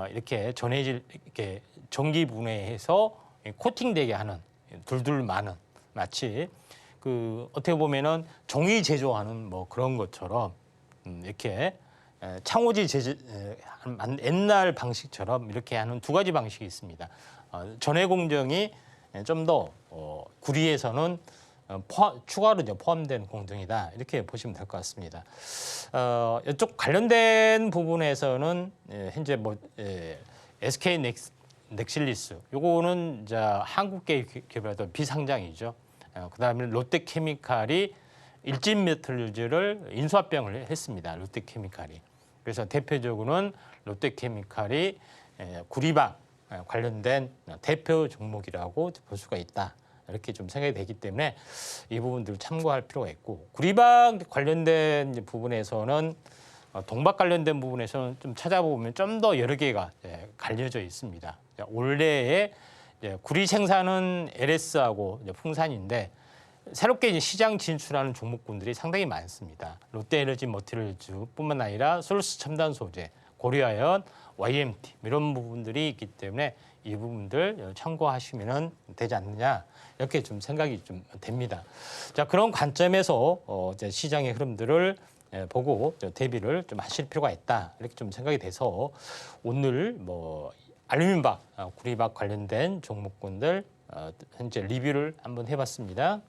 이렇게 전해질 이렇게 전기 분해해서 코팅되게 하는 둘둘 많은 마치 그 어떻게 보면은 종이 제조하는 뭐 그런 것처럼 이렇게 창호지 제조 옛날 방식처럼 이렇게 하는 두 가지 방식이 있습니다. 전해 공정이 좀 더 구리에서는 추가로 이제 포함된 공정이다 이렇게 보시면 될 것 같습니다. 이쪽 관련된 부분에서는 현재 뭐 SK 넥실리스 요거는 이제 한국계 개발했던 비상장이죠. 그다음에 롯데케미칼이 일진메틀류즈를 인수합병을 했습니다. 롯데케미칼이. 그래서 대표적으로는 롯데케미칼이 구리박 관련된 대표 종목이라고 볼 수가 있다. 이렇게 좀 생각이 되기 때문에 이 부분들을 참고할 필요가 있고 구리박 관련된 부분에서는 동박 관련된 부분에서는 좀 찾아보면 좀 더 여러 개가 갈려져 있습니다. 올해에 구리 생산은 LS하고 풍산인데 새롭게 이제 시장 진출하는 종목군들이 상당히 많습니다. 롯데에너지 머티리얼즈뿐만 아니라 솔스 첨단 소재, 고려아연, YMT 이런 부분들이 있기 때문에 이 부분들 참고하시면 되지 않느냐 이렇게 좀 생각이 좀 됩니다. 자 그런 관점에서 이제 시장의 흐름들을 보고 대비를 좀 하실 필요가 있다 이렇게 좀 생각이 돼서 오늘 뭐 알루미늄박, 구리박 관련된 종목군들 현재 리뷰를 한번 해봤습니다.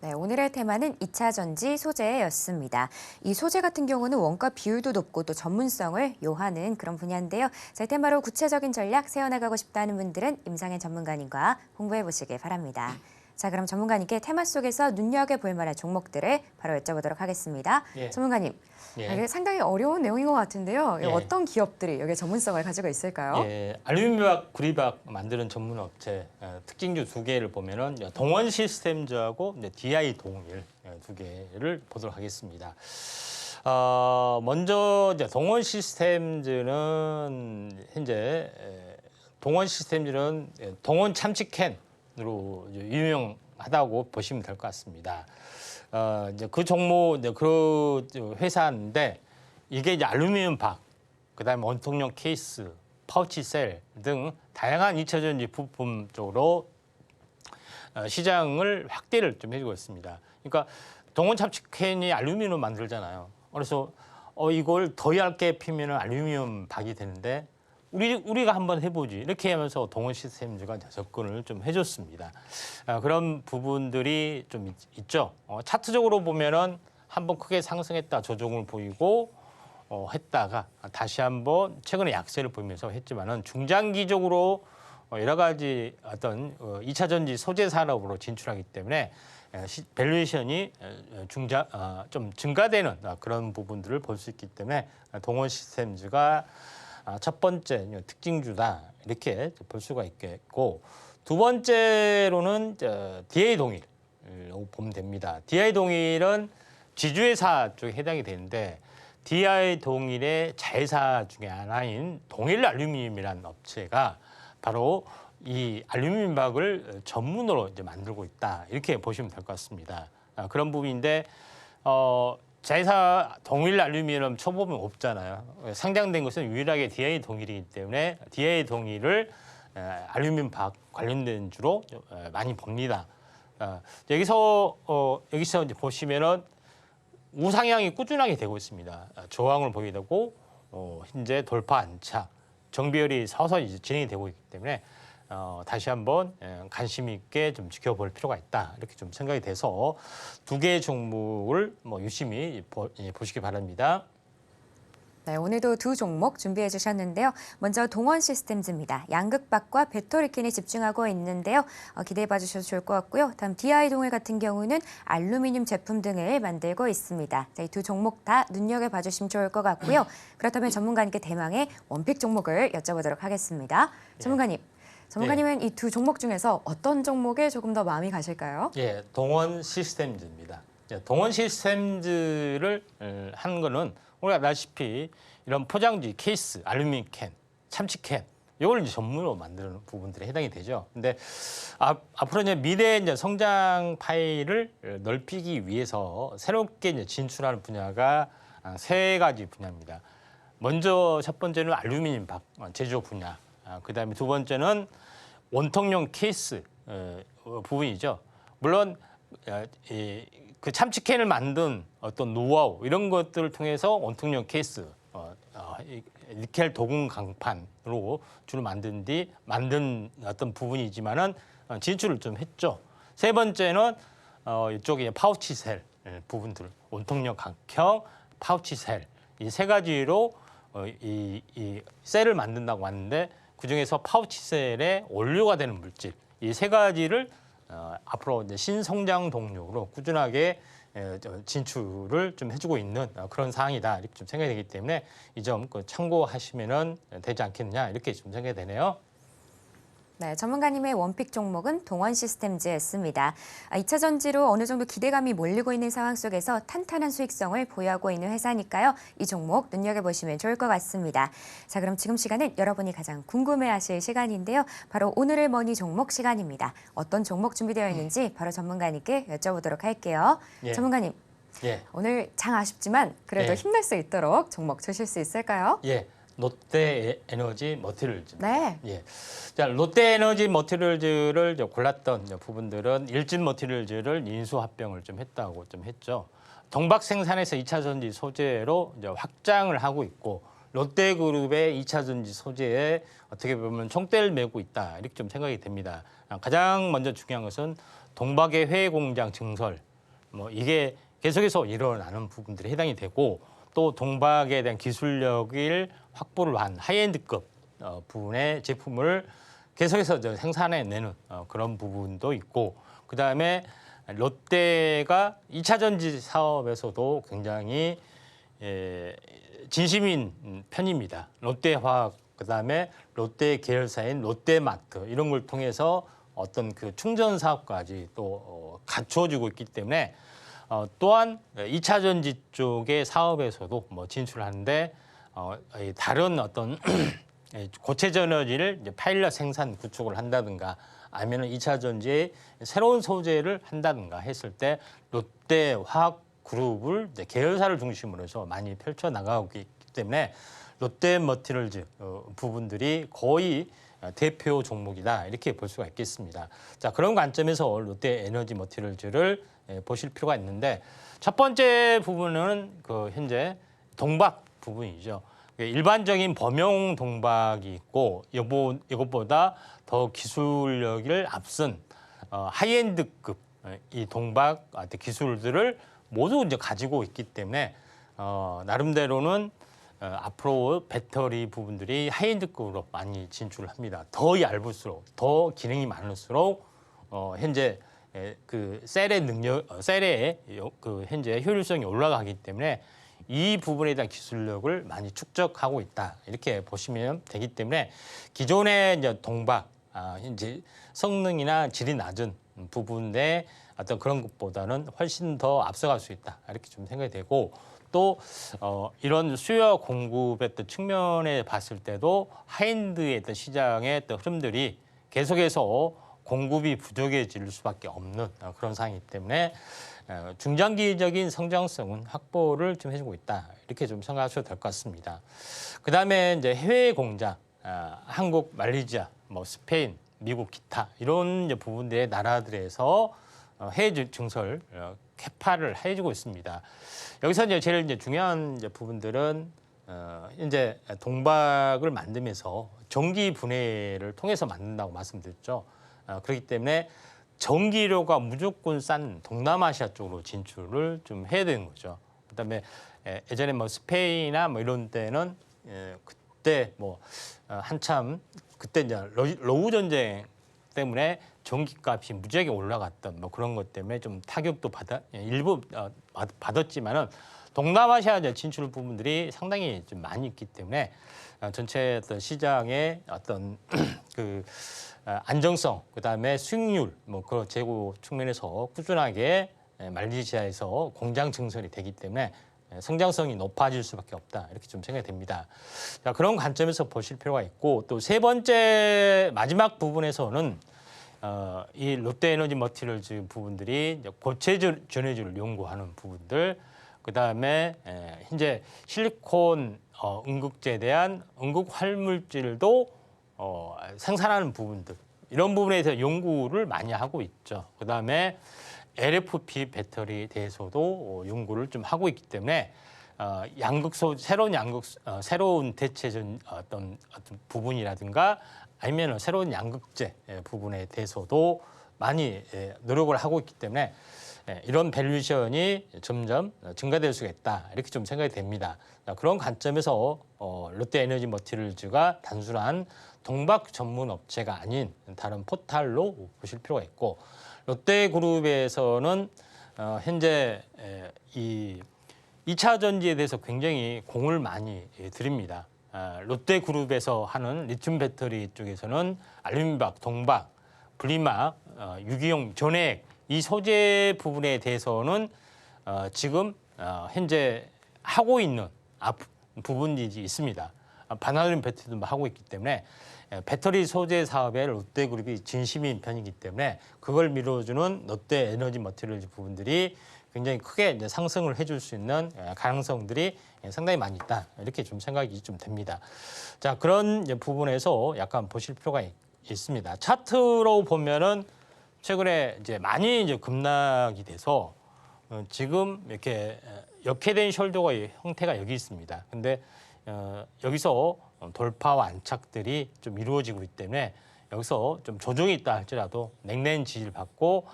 네, 오늘의 테마는 2차 전지 소재였습니다. 이 소재 같은 경우는 원가 비율도 높고 또 전문성을 요하는 그런 분야인데요. 자, 이 테마로 구체적인 전략 세워나가고 싶다는 분들은 임상현 전문가님과 공부해 보시길 바랍니다. 자, 그럼 전문가님께 테마 속에서 눈여겨볼 만한 종목들을 바로 여쭤보도록 하겠습니다. 예. 전문가님, 예. 이게 상당히 어려운 내용인 것 같은데요. 예. 어떤 기업들이 여기에 전문성을 가지고 있을까요? 예, 알루미늄박, 구리박 만드는 전문 업체 특징주 두 개를 보면은 동원 시스템즈하고 DI 동일 두 개를 보도록 하겠습니다. 먼저 이제 동원 시스템즈는 현재 동원 시스템즈는 동원 참치캔으로 유명하다고 보시면 될 것 같습니다. 이제 그 종목 이제 그 회사인데 이게 이제 알루미늄 박, 그다음에 원통용 케이스, 파우치 셀 등 다양한 2차 전지 부품 쪽으로 시장을 확대를 좀 해주고 있습니다. 그러니까 동원 참치캔이 알루미늄 만들잖아요. 그래서 이걸 더 얇게 피면 알루미늄 박이 되는데 우리가 한번 해보지 이렇게 하면서 동원 시스템즈가 접근을 좀 해줬습니다. 그런 부분들이 좀 있죠. 차트적으로 보면은 한번 크게 상승했다 조정을 보이고 했다가 다시 한번 최근에 약세를 보이면서 했지만은 중장기적으로 여러 가지 어떤 2차 전지 소재 산업으로 진출하기 때문에 밸류에이션이 좀 증가되는 그런 부분들을 볼 수 있기 때문에 동원 시스템즈가 첫 번째 특징주다 이렇게 볼 수가 있겠고 두 번째로는 DI 동일 보면 됩니다. DI 동일은 지주회사 쪽에 해당이 되는데 DI 동일의 자회사 중에 하나인 동일 알루미늄이라는 업체가 바로 이 알루미늄 박을 전문으로 이제 만들고 있다 이렇게 보시면 될 것 같습니다. 그런 부분인데 자회사 동일 알루미늄 쳐보면 없잖아요. 상장된 것은 유일하게 DI 동일이기 때문에 DI 동일을 알루미늄 박 관련된 주로 많이 봅니다. 여기서 이제 보시면은 우상향이 꾸준하게 되고 있습니다. 저항을 보이게 되고 현재 돌파 안착, 정비율이 서서히 이제 진행이 되고 있기 때문에 다시 한번 관심 있게 좀 지켜볼 필요가 있다 이렇게 좀 생각이 돼서 두 개의 종목을 유심히 보시기 바랍니다. 네, 오늘도 두 종목 준비해 주셨는데요. 먼저 동원 시스템즈입니다. 양극박과 배터리캔에 집중하고 있는데요. 기대해 봐주셔도 좋을 것 같고요. 다음 DI 동일 같은 경우는 알루미늄 제품 등을 만들고 있습니다. 이 두 종목 다 눈여겨봐 주시면 좋을 것 같고요. 그렇다면 전문가님께 대망의 원픽 종목을 여쭤보도록 하겠습니다. 전문가님은 이 두 종목 중에서 어떤 종목에 조금 더 마음이 가실까요? 예, 동원 시스템즈입니다. 동원 시스템즈를 한 거는 우리가 아다시피 이런 포장지, 케이스, 알루미늄 캔, 참치캔 이걸 이제 전문으로 만드는 부분들에 해당이 되죠. 근데 앞으로 이제 미래 이제 성장 파일을 넓히기 위해서 새롭게 이제 진출하는 분야가 세 가지 분야입니다. 먼저 첫 번째는 알루미늄 박 제조 분야, 그다음에 두 번째는 원통용 케이스 부분이죠. 물론 그 참치캔을 만든 어떤 노하우 이런 것들을 통해서 원통용 케이스, 니켈 도금 강판으로 주로 만든 어떤 부분이지만은 진출을 좀 했죠. 세 번째는 이쪽에 파우치 셀 부분들, 원통용 각형, 파우치 셀 이 세 가지로 이 셀을 만든다고 하는데 그 중에서 파우치 셀에 원료가 되는 물질 이 세 가지를 앞으로 이제 신성장 동력으로 꾸준하게 진출을 좀 해주고 있는 그런 사항이다 이렇게 좀 생각이 되기 때문에 이 점 참고하시면은 되지 않겠느냐 이렇게 좀 생각이 되네요. 네, 전문가님의 원픽 종목은 동원 시스템즈였습니다. 2차 전지로 어느 정도 기대감이 몰리고 있는 상황 속에서 탄탄한 수익성을 보유하고 있는 회사니까요. 이 종목 눈여겨보시면 좋을 것 같습니다. 자, 그럼 지금 시간은 여러분이 가장 궁금해하실 시간인데요. 바로 오늘의 머니 종목 시간입니다. 어떤 종목 준비되어 있는지 바로 전문가님께 여쭤보도록 할게요. 예. 전문가님, 예. 오늘 장 아쉽지만 그래도 예. 힘낼 수 있도록 종목 주실 수 있을까요? 예. 롯데 에너지 머티리얼즈. 네. 예. 자, 롯데 에너지 머티리얼즈를 골랐던 부분들은 일진 머티리얼즈를 인수 합병을 좀 했다고 좀 했죠. 동박 생산에서 2차 전지 소재로 이제 확장을 하고 있고 롯데그룹의 2차 전지 소재에 어떻게 보면 총대를 메고 있다 이렇게 좀 생각이 됩니다. 가장 먼저 중요한 것은 동박의 회계 공장 증설 이게 계속해서 일어나는 부분들이 해당이 되고 또 동박에 대한 기술력을 확보를 한 하이엔드급 부분의 제품을 계속해서 생산해내는 그런 부분도 있고 그다음에 롯데가 2차 전지 사업에서도 굉장히 진심인 편입니다. 롯데화학 그다음에 롯데 계열사인 롯데마트 이런 걸 통해서 어떤 그 충전 사업까지 또 갖춰지고 있기 때문에 또한 2차 전지 쪽의 사업에서도 진출하는데 다른 어떤 고체적 에너지를 이제 파일럿 생산 구축을 한다든가 아니면 2차 전지에 새로운 소재를 한다든가 했을 때 롯데화학 그룹을 이제 계열사를 중심으로 해서 많이 펼쳐 나가고 있기 때문에 롯데 머티리얼즈 부분들이 거의 대표 종목이다 이렇게 볼 수가 있겠습니다. 자, 그런 관점에서 롯데 에너지 머티리얼즈를 보실 필요가 있는데 첫 번째 부분은 그 현재 동박 부분이죠. 일반적인 범용 동박이 있고 이것보다 더 기술력을 앞선 하이엔드급 이 동박 기술들을 모두 이제 가지고 있기 때문에 나름대로는 앞으로 배터리 부분들이 하이엔드급으로 많이 진출합니다. 더 얇을수록 더 기능이 많을수록 현재 그 셀의 능력, 셀의 그 현재 효율성이 올라가기 때문에 이 부분에 대한 기술력을 많이 축적하고 있다. 이렇게 보시면 되기 때문에 기존의 이제 동박, 이제 성능이나 질이 낮은 부분에 어떤 그런 것보다는 훨씬 더 앞서갈 수 있다. 이렇게 좀 생각이 되고 또 이런 수요 공급의 또 측면에 봤을 때도 하이엔드의 어떤 시장의 또 흐름들이 계속해서 공급이 부족해질 수밖에 없는 그런 상황이기 때문에 중장기적인 성장성은 확보를 좀 해주고 있다. 이렇게 좀 생각하셔도 될 것 같습니다. 그다음에 이제 해외 공장, 한국, 말레이시아, 뭐 스페인, 미국, 기타 이런 이제 부분들의 나라들에서 해외 증설 캐파를 해주고 있습니다. 여기서 이제 제일 이제 중요한 이제 부분들은 이제 동박을 만들면서 전기 분해를 통해서 만든다고 말씀드렸죠. 그렇기 때문에 전기료가 무조건 싼 동남아시아 쪽으로 진출을 좀 해야 되는 거죠. 그다음에 예전에 뭐 스페인이나 뭐 이런 때는 그때 뭐 한참 그때 이제 러우 전쟁 때문에 전기값이 무지하게 올라갔던 뭐 그런 것 때문에 좀 타격도 일부 받았지만은 동남아시아 진출 부분들이 상당히 좀 많이 있기 때문에 전체 어떤 시장의 어떤 그 안정성, 그다음에 수익률, 뭐 그 재고 측면에서 꾸준하게 말레이시아에서 공장 증설이 되기 때문에 성장성이 높아질 수밖에 없다. 이렇게 좀 생각이 됩니다. 자, 그런 관점에서 보실 필요가 있고 또 세 번째 마지막 부분에서는 이 롯데에너지 머티리얼즈 부분들이 이제 고체 전해질을 연구하는 부분들, 그다음에 현재 실리콘 응급제에 대한 응급 활물질도 생산하는 부분들, 이런 부분에 대해서 연구를 많이 하고 있죠. 그다음에 LFP 배터리에 대해서도 연구를 좀 하고 있기 때문에 새로운 대체전 어떤 부분이라든가 아니면 새로운 양극재 부분에 대해서도 많이 노력을 하고 있기 때문에 이런 밸류에이션이 점점 증가될 수가 있다. 이렇게 좀 생각이 됩니다. 그런 관점에서 롯데에너지 머티리얼즈가 단순한 동박 전문 업체가 아닌 다른 포탈로 보실 필요가 있고, 롯데그룹에서는 현재 이 2차 전지에 대해서 굉장히 공을 많이 드립니다. 롯데그룹에서 하는 리튬 배터리 쪽에서는 알루미늄박, 동박, 분리막, 유기용 전해액 이 소재 부분에 대해서는 지금 현재 하고 있는 부분이 있습니다. 반알루미늄 배터리도 하고 있기 때문에 배터리 소재 사업에 롯데그룹이 진심인 편이기 때문에 그걸 밀어주는 롯데에너지 머티리얼즈 부분들이 굉장히 크게 이제 상승을 해줄 수 있는 가능성들이 상당히 많이 있다. 이렇게 좀 생각이 좀 됩니다. 자, 그런 이제 부분에서 약간 보실 필요가 있습니다. 차트로 보면은 최근에 이제 많이 이제 급락이 돼서 지금 이렇게 역회된 숄더가 형태가 여기 있습니다. 근데 여기서 돌파와 안착들이 좀 이루어지고 있기 때문에 여기서 좀 조정이 있다 할지라도 냉랭 지지를 받고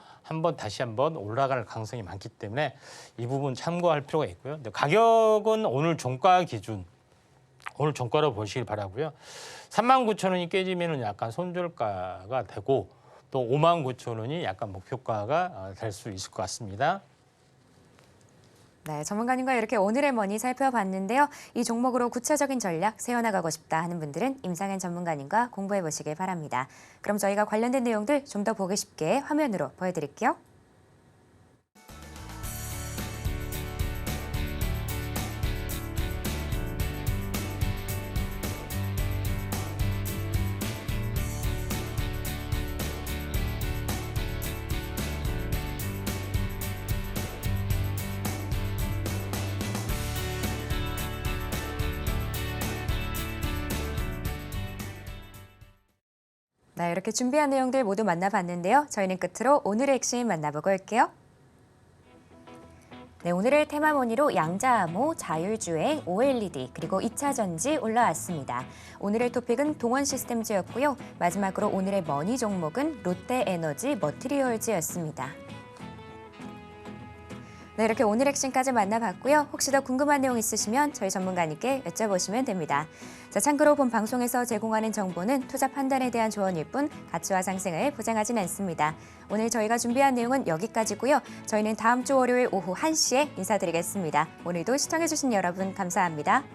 다시 한번 올라갈 가능성이 많기 때문에 이 부분 참고할 필요가 있고요. 근데 가격은 오늘 종가 기준, 오늘 종가로 보시길 바라고요. 39,000원이 깨지면은 약간 손절가가 되고 또 59,000원이 약간 목표가가 될 수 있을 것 같습니다. 네, 전문가님과 이렇게 오늘의 머니 살펴봤는데요. 이 종목으로 구체적인 전략 세워나가고 싶다 하는 분들은 임상현 전문가님과 공부해 보시길 바랍니다. 그럼 저희가 관련된 내용들 좀 더 보기 쉽게 화면으로 보여드릴게요. 네, 이렇게 준비한 내용들 모두 만나봤는데요. 저희는 끝으로 오늘의 핵심 만나보고 올게요. 네, 오늘의 테마머니로 양자암호, 자율주행, OLED, 그리고 2차 전지 올라왔습니다. 오늘의 토픽은 동원 시스템즈였고요. 마지막으로 오늘의 머니 종목은 롯데에너지 머티리얼즈였습니다. 네, 이렇게 오늘 핵심까지 만나봤고요. 혹시 더 궁금한 내용 있으시면 저희 전문가님께 여쭤보시면 됩니다. 자, 참고로 본 방송에서 제공하는 정보는 투자 판단에 대한 조언일 뿐 가치와 상승을 보장하진 않습니다. 오늘 저희가 준비한 내용은 여기까지고요. 저희는 다음 주 월요일 오후 1시에 인사드리겠습니다. 오늘도 시청해주신 여러분 감사합니다.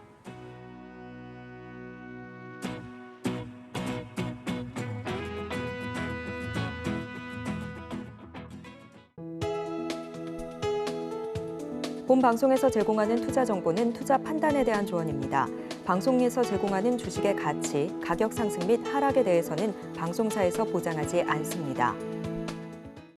본 방송에서 제공하는 투자 정보는 투자 판단에 대한 조언입니다. 방송에서 제공하는 주식의 가치, 가격 상승 및 하락에 대해서는 방송사에서 보장하지 않습니다.